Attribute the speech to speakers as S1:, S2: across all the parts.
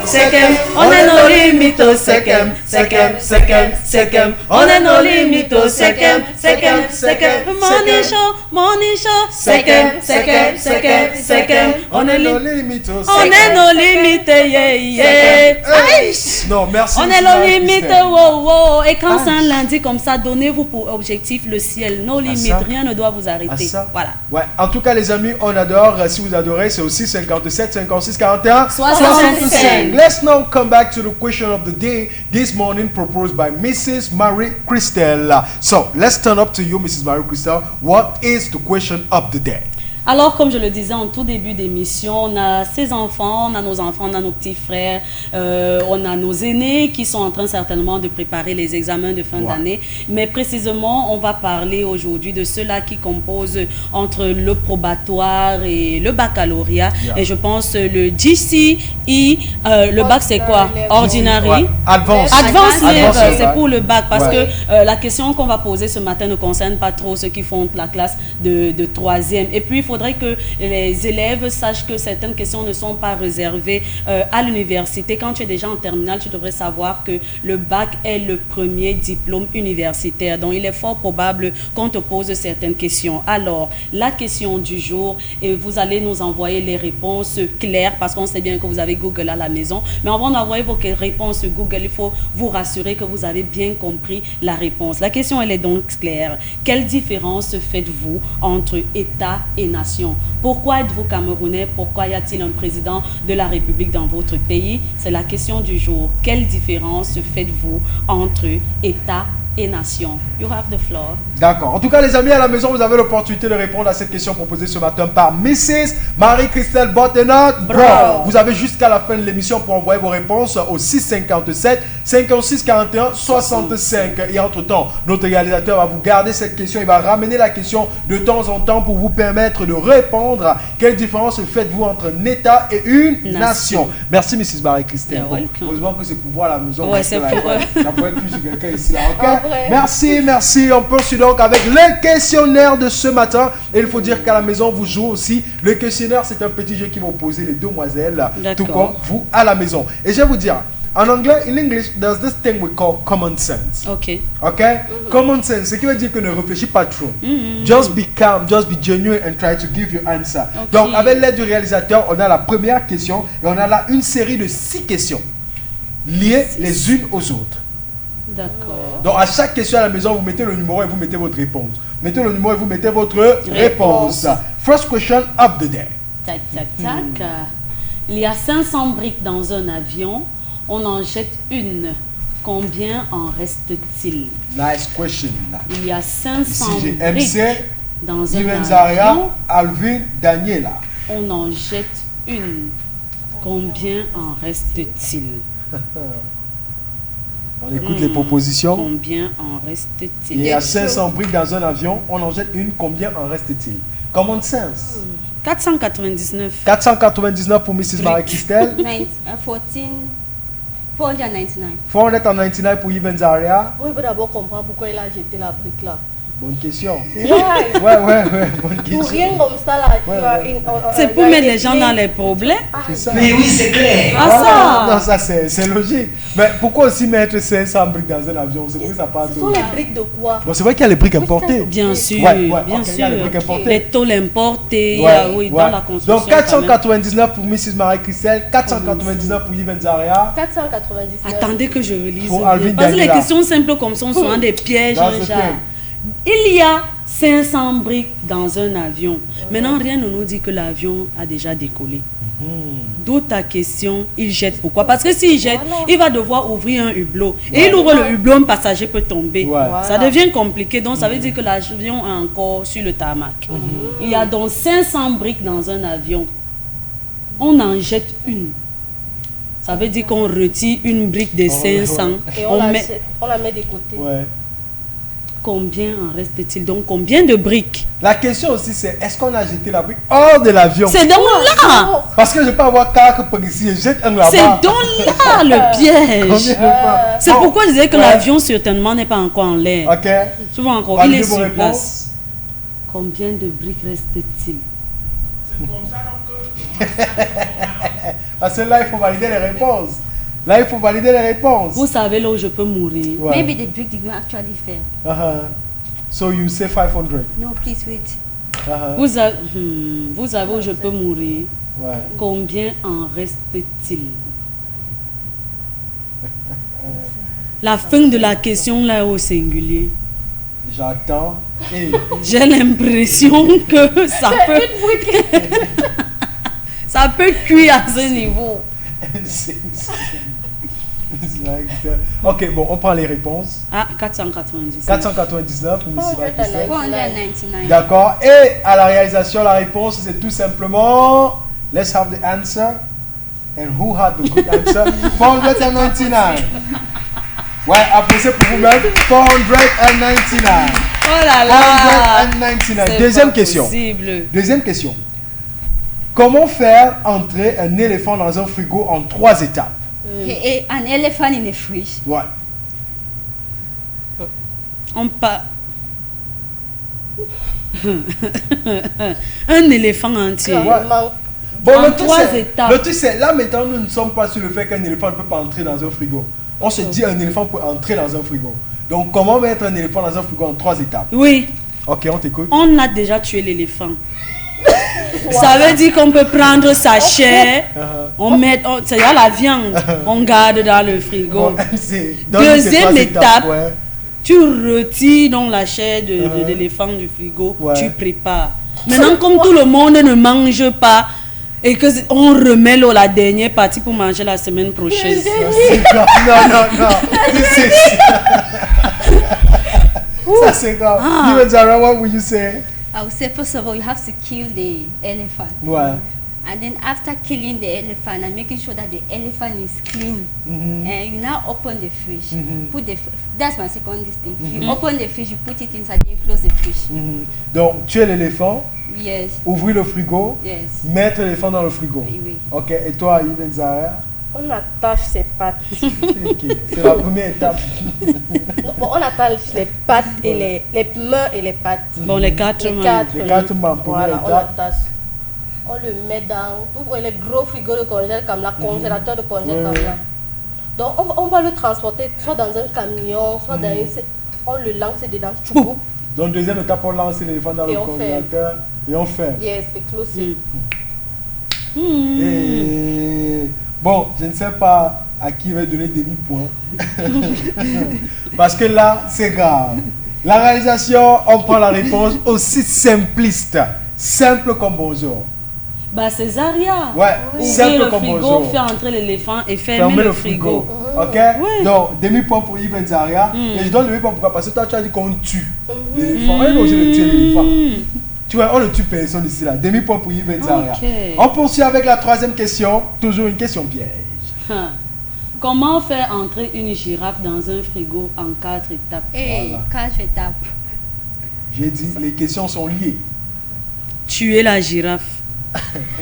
S1: Sekem, on est nos limites au Sekem, Sekem, Sekem, Sekem, on est nos limites au Sekem, Sekem, Sekem, Morning show, Sekem, Sekem, Sekem, Sekem, on est nos limites au Sekem, on est nos limites, yeah, yeah.
S2: Non, merci.
S1: On est nos limites, wow, wow. Et quand c'est un lundi comme ça, donnez-vous pour objectif le ciel, nos limites, rien ne doit vous arrêter. Voilà.
S2: Ouais, en tout cas les amis, on adore. Si vous adorez, c'est aussi 57, 56, 41,
S1: 65.
S2: Let's now come back to the question of the day this morning proposed by Mrs. Marie Christelle. So, let's turn up to you, Mrs. Marie Christelle. What is the question of the day?
S1: Alors, comme je le disais en tout début d'émission, on a ses enfants, on a nos enfants, on a nos petits frères, on a nos aînés qui sont en train certainement de préparer les examens de fin d'année. Mais précisément, on va parler aujourd'hui de ceux-là qui composent entre le probatoire et le baccalauréat. Et je pense le GCE, le bac c'est quoi? Ordinary.
S2: Advanced
S1: Level, c'est pour le bac. Parce que la question qu'on va poser ce matin ne concerne pas trop ceux qui font la classe de 3e. Et puis, il faudrait que les élèves sachent que certaines questions ne sont pas réservées à l'université. Quand tu es déjà en terminale, tu devrais savoir que le bac est le premier diplôme universitaire. Donc, il est fort probable qu'on te pose certaines questions. Alors, la question du jour, et vous allez nous envoyer les réponses claires parce qu'on sait bien que vous avez Google à la maison. Mais avant d'envoyer vos réponses Google, il faut vous rassurer que vous avez bien compris la réponse. La question, elle est donc claire. Quelle différence faites-vous entre État et nation? Pourquoi êtes-vous Camerounais? Pourquoi y a-t-il un président de la République dans votre pays? C'est la question du jour. Quelle différence faites-vous entre État et nation? You have the floor.
S2: D'accord. En tout cas, les amis à la maison, vous avez l'opportunité de répondre à cette question proposée ce matin par Mrs. Marie-Christelle Bottenot. Vous avez jusqu'à la fin de l'émission pour envoyer vos réponses au 657 56 41 65. Et entre-temps, notre réalisateur va vous garder cette question. Il va ramener la question de temps en temps pour vous permettre de répondre. Quelle différence faites-vous entre un État et une nation? Merci, Mrs. Marie-Christelle. Heureusement que c'est pour voir à la maison.
S1: Ouais, c'est pour
S2: ça pourrait être plus sur quelqu'un ici. Là, okay? Merci. On poursuit donc avec le questionnaire de ce matin. Et il faut dire qu'à la maison, vous jouez aussi. Le questionnaire, c'est un petit jeu qui va opposer les demoiselles, tout comme vous à la maison. Et je vais vous dire, en anglais, in English, there's this thing we call common sense.
S1: Ok.
S2: Common sense, ce qui veut dire que ne réfléchis pas trop. Just be calm, just be genuine and try to give your answer. Donc, avec l'aide du réalisateur, on a la première question et on a là une série de 6 questions liées les unes aux autres.
S1: D'accord.
S2: Donc, à chaque question à la maison, vous mettez le numéro et vous mettez votre réponse. Mettez le numéro et vous mettez votre réponse. First question of the day.
S1: Tac, tac, tac. Il y a 500 briques dans un avion. On en jette une. Combien en reste-t-il?
S2: Nice question.
S1: Il y a 500
S2: Ici, j'ai
S1: briques
S2: MC,
S1: dans un
S2: Ivenzaria,
S1: avion.
S2: Alvin, Daniela.
S1: On en jette une. Combien en reste-t-il?
S2: On écoute les propositions.
S1: Combien en reste-t-il?
S2: Il y a 500 briques dans un avion. On en jette une. Combien en reste-t-il? Common sense.
S1: 499.
S2: 499 pour Mrs. Marie-Christelle.
S3: 499.
S2: 499 pour Ivenzaria.
S3: Oui, il faut d'abord comprendre pourquoi il a jeté la brique là.
S2: Bonne question.
S3: Ouais,
S2: bonne question.
S3: pour rien comme ça là.
S1: C'est pour mettre les gens dans les problèmes.
S2: C'est ça.
S4: Mais oui, c'est clair.
S2: Non, ça c'est logique. Mais pourquoi aussi mettre 500 briques dans un avion? C'est pour que ça part.
S3: Ce sont les briques de quoi?
S2: Bon, c'est vrai qu'il y a les briques importées.
S1: Bien sûr, bien sûr.
S2: Il y a les briques importées.
S1: Les tôles importées, dans la construction.
S2: Donc 499 pour Mrs. Marie-Christelle, 499 pour Ivenzaria.
S3: 499.
S1: Attendez que je relise.
S2: Pour Alvin
S1: Parce que les
S2: Daniela.
S1: questions simples comme ça sont souvent des pièges.
S2: Dans ce
S1: Genre.
S2: thème.
S1: Il y a 500 briques dans un avion. Maintenant, rien ne nous dit que l'avion a déjà décollé. D'où ta question, il jette pourquoi? Parce que s'il jette, il va devoir ouvrir un hublot. Et il ouvre le hublot, un passager peut tomber. Ça devient compliqué. Donc, ça veut dire que l'avion est encore sur le tarmac. Il y a donc 500 briques dans un avion. On en jette une. Ça veut dire qu'on retire une brique de 500.
S3: Et on la met de côté.
S1: Combien en reste-t-il? Donc, combien de briques?
S2: La question aussi, c'est est-ce qu'on a jeté la brique hors de l'avion?
S1: C'est donc là!
S2: Parce que je peux avoir 4 briques ici et jette un là-bas.
S1: C'est donc là le piège! C'est pourquoi je disais que l'avion certainement n'est pas encore en l'air.
S2: Ok.
S1: Souvent encore, il est sur place. Combien de briques reste-t-il?
S2: C'est comme ça donc Parce que là, il faut valider les réponses. Là, il faut valider les réponses.
S1: Vous savez là où je peux mourir.
S2: Ouais.
S4: Maybe the brick did not actually fail.
S2: So you say 500.
S4: No, please wait.
S1: Vous savez où je peux mourir.
S2: Ouais.
S1: Combien en reste-t-il? La fin de la question là est au singulier.
S2: J'attends. Et
S1: J'ai l'impression que ça peut... ça peut cuire à ce niveau.
S2: Ok, bon, on prend les réponses.
S1: Ah, 499.
S2: 499 pour Missy Maïkissel.
S4: 499.
S2: D'accord. Et à la réalisation, la réponse, c'est tout simplement... Let's have the answer. And who had the good answer? 499. Ouais, appréciez pour vous-même. 499.
S1: Oh là là.
S2: 499.
S1: C'est
S2: Deuxième
S1: pas
S2: question.
S1: possible.
S2: Deuxième question. Comment faire entrer un éléphant dans un frigo en 3 étapes?
S4: An elephant in a fridge.
S2: Ouais.
S1: On pas. Un éléphant entier.
S2: Bon,
S1: En
S2: le truc,
S1: 3
S2: c'est-
S1: étapes.
S2: le truc, c'est là maintenant, nous ne sommes pas sur le fait qu'un éléphant ne peut pas entrer dans un frigo. On se dit un éléphant peut entrer dans un frigo. Donc, comment mettre un éléphant dans un frigo en 3 étapes?
S1: Oui,
S2: Ok, on t'écoute.
S1: on a déjà tué l'éléphant. Ça veut dire qu'on peut prendre sa chair, on met, c'est là la viande, on garde dans le frigo.
S2: Bon, donne-nous ces
S1: Deuxième
S2: 3
S1: étape,
S2: ouais.
S1: tu retires donc la chair de l'éléphant du frigo,
S2: Ouais.
S1: tu prépares. Maintenant, comme tout le monde ne mange pas et que on remet la dernière partie pour manger la semaine prochaine.
S2: C'est grave. Non. Ça, c'est grave. Even Zara, what would you say?
S4: I would say, first of all, you have to kill the elephant.
S2: Ouais.
S4: And then after killing the elephant and making sure that the elephant is clean,
S2: Mhm.
S4: and you now open the fridge.
S2: Mhm.
S4: Put the that's my second thing. You open the fridge, you put it inside, then you close the fridge.
S2: Mhm. Donc, tuer l'éléphant,
S4: Yes,
S2: ouvrir le frigo,
S4: yes.
S2: mettre l'éléphant dans le frigo.
S4: Oui, oui.
S2: Ok, et toi, Ibn Zara?
S3: On attache ses pattes.
S2: Ok, c'est la première étape.
S3: Bon, on attache les pattes et les mains et les pattes.
S1: Bon, les 4
S3: Les
S1: mains.
S3: 4.
S2: Les 4 membres, première
S3: Voilà, on
S2: étape.
S3: attache. On le met dans vous voyez, les gros frigos de congèle comme là, congélateur de congèle
S2: Oui,
S3: comme
S2: oui.
S3: là. Donc on va le transporter soit dans un camion, soit dans une... On le lance dedans. Tchoukou.
S2: Donc, deuxième étape, on lance l'éléphant dans
S3: Et
S2: le
S3: on
S2: congélateur et on ferme.
S3: Yes, et close it.
S2: Et bon, je ne sais pas à qui il va donner demi-point. Parce que là, c'est grave. La réalisation, on prend la réponse aussi simpliste. Simple comme bonjour.
S1: Bah, c'est Zaria.
S2: Ouais,
S1: Ouvrir
S2: simple
S1: le
S2: comme
S1: frigo,
S2: bonjour.
S1: faire entrer l'éléphant et fermer
S2: Fermez
S1: le frigo.
S2: Ok?
S1: Ouais.
S2: Donc, demi-point pour Yves Zaria. Et je donne demi-point pourquoi? Parce que toi, tu as dit qu'on tue l'éléphant. On est obligé de tuer l'éléphant. Tu vois, on ne tue personne ici là. Demi-point pour Yves Zaria.
S1: Ok.
S2: On poursuit avec la troisième question. Toujours une question piège.
S1: Hein. Comment faire entrer une girafe dans un frigo en 4 étapes?
S4: Hey,
S2: Voilà.
S4: 4 étapes.
S2: J'ai dit, les questions sont liées.
S1: Tuer la girafe.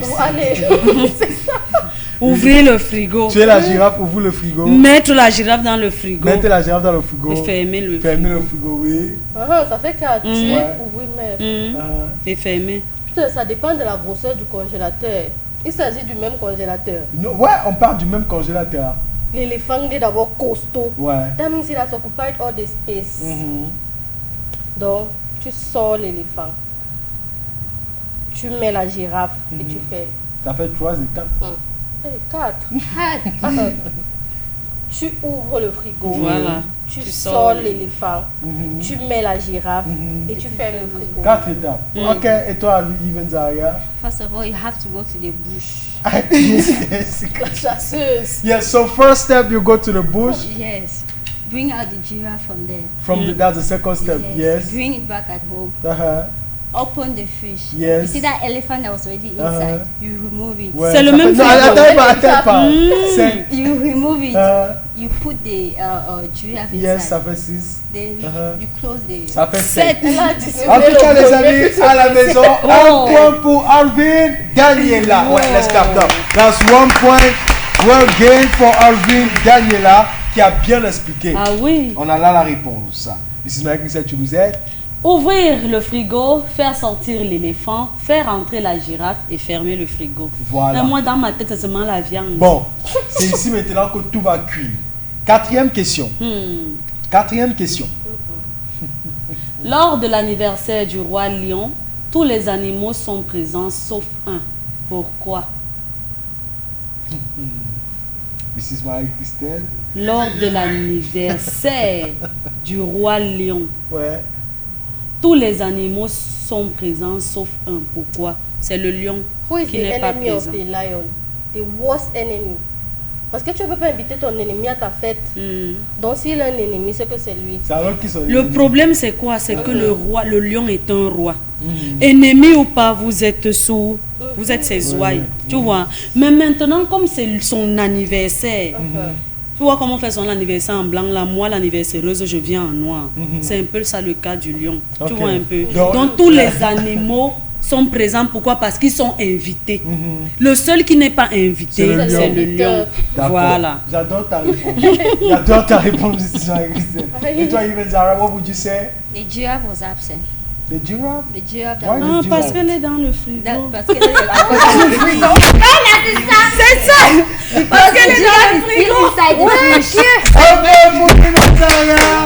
S3: Bon, allez.
S1: Ouvrir le frigo.
S2: Tuer la girafe, ouvre le frigo.
S1: Mettre la girafe dans le frigo.
S2: Mettez la girafe dans le frigo.
S1: Et fermer le
S2: Fermez
S1: frigo.
S2: le frigo, oui.
S3: Ça fait qu'à tuer
S2: Ouais.
S3: ou oui, mais.
S1: Et fermer.
S3: Putain, ça dépend de la grosseur du congélateur. Il s'agit du même congélateur.
S2: Ouais, on part du même congélateur.
S3: L'éléphant il est d'abord costaud.
S2: Ouais.
S3: That means it has occupied all the space.
S2: Mhm.
S3: Donc, tu sors l'éléphant. Tu mets la girafe et tu fais.
S2: Ça fait 3 étapes.
S3: 4. Tu ouvres le frigo.
S1: Voilà.
S3: Tu
S1: Tu
S3: sors
S1: sors
S3: l'éléphant.
S2: Mhm.
S3: Tu mets la girafe
S2: Mhm.
S3: et tu fermes le frigo.
S2: 4 étapes. Ok, et toi, Yves Zaria?
S4: First of all, you have to go to the bush.
S3: La chasseuse.
S2: Yes, so first step, you go to the bush.
S4: Yes. Bring out the giraffe from there.
S2: That's the second step, yes.
S4: Bring it back at home.
S2: Uh-huh.
S4: Open the fish.
S2: Yes.
S4: You see that elephant that was already inside? You remove it.
S2: Ouais,
S1: C'est le
S2: ça
S1: même
S2: fait- Non,
S1: frigo.
S2: attends pas. C'est-
S4: You remove it.
S2: Uh,
S4: You put the giraffe inside.
S2: yes, ça fait 6.
S4: Then
S2: Uh-huh.
S4: you close the.
S2: Ça fait 7.
S3: Elle a dit,
S2: En tout cas, les amis, à la maison,
S1: Oh.
S2: un point pour Alvin Daniela. Ouais, let's clap up. That's 1 point. Well gained for Alvin Daniela qui a bien expliqué.
S1: Ah oui.
S2: On a là la réponse. Mrs. Marie, tu nous aides?
S1: Ouvrir le frigo, faire sortir l'éléphant, faire entrer la girafe et fermer le frigo.
S2: Voilà.
S1: Mais moi, dans ma tête, c'est seulement la viande.
S2: Bon, c'est ici maintenant que tout va cuire. Quatrième question. Quatrième question.
S1: Lors de l'anniversaire du roi lion, tous les animaux sont présents sauf un. Pourquoi?
S2: Mrs. Marie-Christelle.
S1: Lors de l'anniversaire du roi lion,
S2: Ouais.
S1: tous les animaux sont présents sauf un. Pourquoi? C'est le lion
S3: Who is
S1: qui
S3: the
S1: n'est pas
S3: enemy of
S1: présent.
S3: the lion? The worst enemy. Parce que tu ne peux pas inviter ton ennemi à ta fête. Donc s'il a un ennemi, c'est que c'est lui.
S2: C'est alors qu'ils sont
S1: Le
S2: ennemis.
S1: problème, c'est quoi? C'est que le lion est un roi. Ennemi ou pas, vous êtes sous, vous êtes ses ouailles, tu vois. Mais maintenant, comme c'est son anniversaire, tu vois comment on fait son anniversaire en blanc, là, moi l'anniversaireuse, je viens en noir. C'est un peu ça le cas du lion, tu
S2: Ok.
S1: vois un peu.
S2: Donc-
S1: Donc tous les animaux sont présents, pourquoi? Parce qu'ils sont invités. Le seul qui n'est pas invité,
S2: C'est le
S1: c'est
S2: lion.
S1: le lion.
S2: D'accord.
S1: Voilà.
S2: J'adore ta réponse. J'adore ta réponse, Mrs. Marie-Christelle. Et toi, Yves Zara, what would you say?
S4: The giraffe was absent.
S2: The giraffe?
S4: The giraffe
S2: Why
S4: that
S2: the
S1: Ah, parce
S2: giraffe?
S1: qu'elle est dans le frigo.
S4: parce qu'elle est dans le frigo.
S1: C'est ça! Parce qu'elle est dans le frigo!
S2: Un point pour Yves Zara.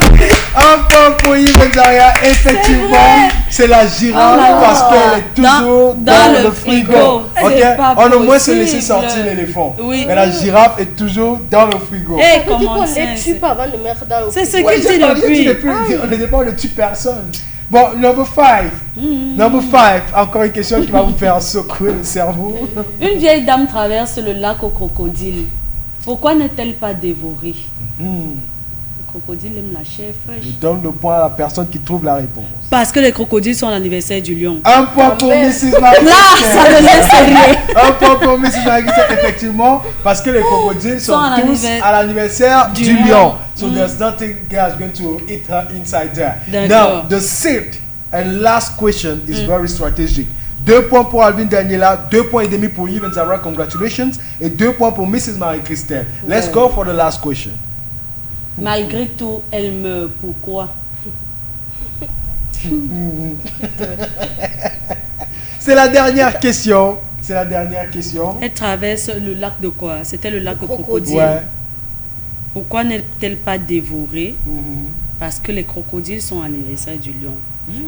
S2: Un point pour Yves Zara. Effectivement, c'est la girafe
S1: Oh là là.
S2: parce qu'elle est toujours dans le frigo.
S1: C'est pas
S2: On au moins se laisser
S1: possible.
S2: sortir l'éléphant.
S1: Oui.
S2: Mais la girafe est toujours dans le frigo.
S1: Eh,
S3: Tu dis
S1: comment
S3: qu'on
S1: c'est?
S3: les tue pas avant de mettre dans le
S1: C'est
S3: frigo.
S1: ce qu'il dit depuis.
S2: On ne pas, on ne tue personne. Bon, number 5. Number 5. Encore une question qui va vous faire secouer le cerveau.
S1: Une vieille dame traverse le lac au crocodile. Pourquoi n'est-elle pas dévorée? Le crocodile aime la chair
S2: Je
S1: fraîche.
S2: donne le point à la personne qui trouve la réponse.
S1: Parce que les crocodiles sont à l'anniversaire du lion.
S2: Un point pour
S3: merde.
S2: Mrs.
S1: Là, ça
S2: Marie-Christelle.
S1: devient sérieux.
S2: Un point pour Mrs. Marie-Christelle, effectivement, parce que les crocodiles sont
S1: à
S2: tous à l'anniversaire du
S1: du
S2: lion.
S1: lion.
S2: So there's nothing that's going to eat her inside there.
S1: D'accord.
S2: Now, the sixth and last question is very strategic. 2 points pour Alvin Daniela, 2 points et demi pour Yves Zara, congratulations, et 2 points pour Mrs. Marie-Christelle. Let's go for the last question.
S1: Malgré tout, elle meurt. Pourquoi?
S2: C'est la dernière question. C'est la dernière question.
S1: Elle traverse le lac de quoi? C'était le lac de crocodile.
S2: Ouais.
S1: Pourquoi n'est-elle pas dévorée? Parce que les crocodiles sont à l'anniversaire du lion.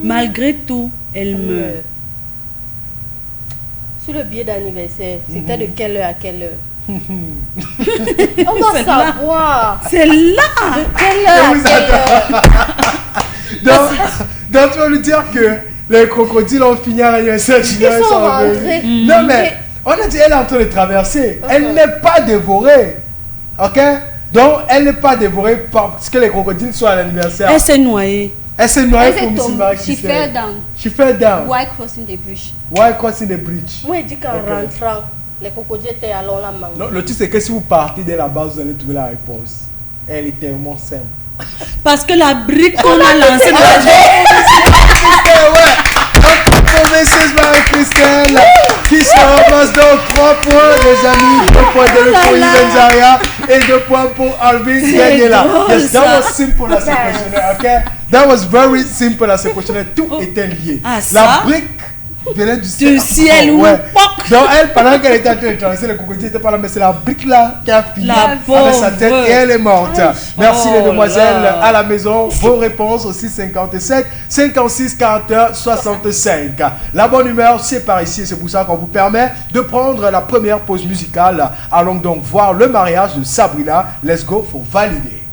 S1: Malgré tout, elle meurt.
S3: Sur le billet d'anniversaire, c'était de quelle heure à quelle heure? On doit
S1: C'est là.
S3: savoir.
S1: C'est là!
S3: De quelle heure
S2: vous
S3: à quelle heure?
S2: Donc tu vas lui dire que les crocodiles ont fini à l'anniversaire du lion.
S3: Ils sont rentrés.
S2: Non mais, on a dit elle est en train de traverser. Elle n'est pas dévorée. Ok? Donc elle n'est pas dévorée parce que les crocodiles sont à l'anniversaire.
S1: Elle s'est noyée.
S2: Elle s'est noyée
S4: Elle
S2: pour
S4: s'est
S2: Mrs.
S4: tombée.
S2: Marie-Christelle.
S4: She fell down
S2: She fell down.
S4: while crossing the bridge.
S2: Why crossing the bridge?
S3: Moi, il dit qu'en
S2: Ok.
S3: rentrant, les crocodiles étaient à la main.
S2: Le truc c'est que si vous partez dès la base, vous allez trouver la réponse. Elle est tellement simple.
S1: Parce que la brique qu'on a lancée dans la
S2: Pour Mrs. Marie-Christelle qui se ramasse donc 3 points, les amis, 2 points de Yves Zaria et 2 points pour Alvin Daniela.
S1: drôle,
S2: Yes, that
S1: ça.
S2: was simple as a questionnaire, okay? That was very simple as a questionnaire. Tout était lié.
S1: Ah,
S2: La
S1: ça?
S2: brique venait du
S1: Du ciel,
S2: ouais.
S1: poc.
S2: Donc elle, pendant qu'elle était en train de traverser, le crocodile n'était pas là, mais c'est la brique là qui a fini
S1: La
S2: avec sa tête
S1: pauvre.
S2: et elle est morte. Merci
S1: Oh
S2: les demoiselles
S1: là.
S2: à la maison. Vos réponses au 657 56 41 65. La bonne humeur, c'est par ici et c'est pour ça qu'on vous permet de prendre la première pause musicale. Allons donc voir le mariage de Sabrina. Let's go for valider.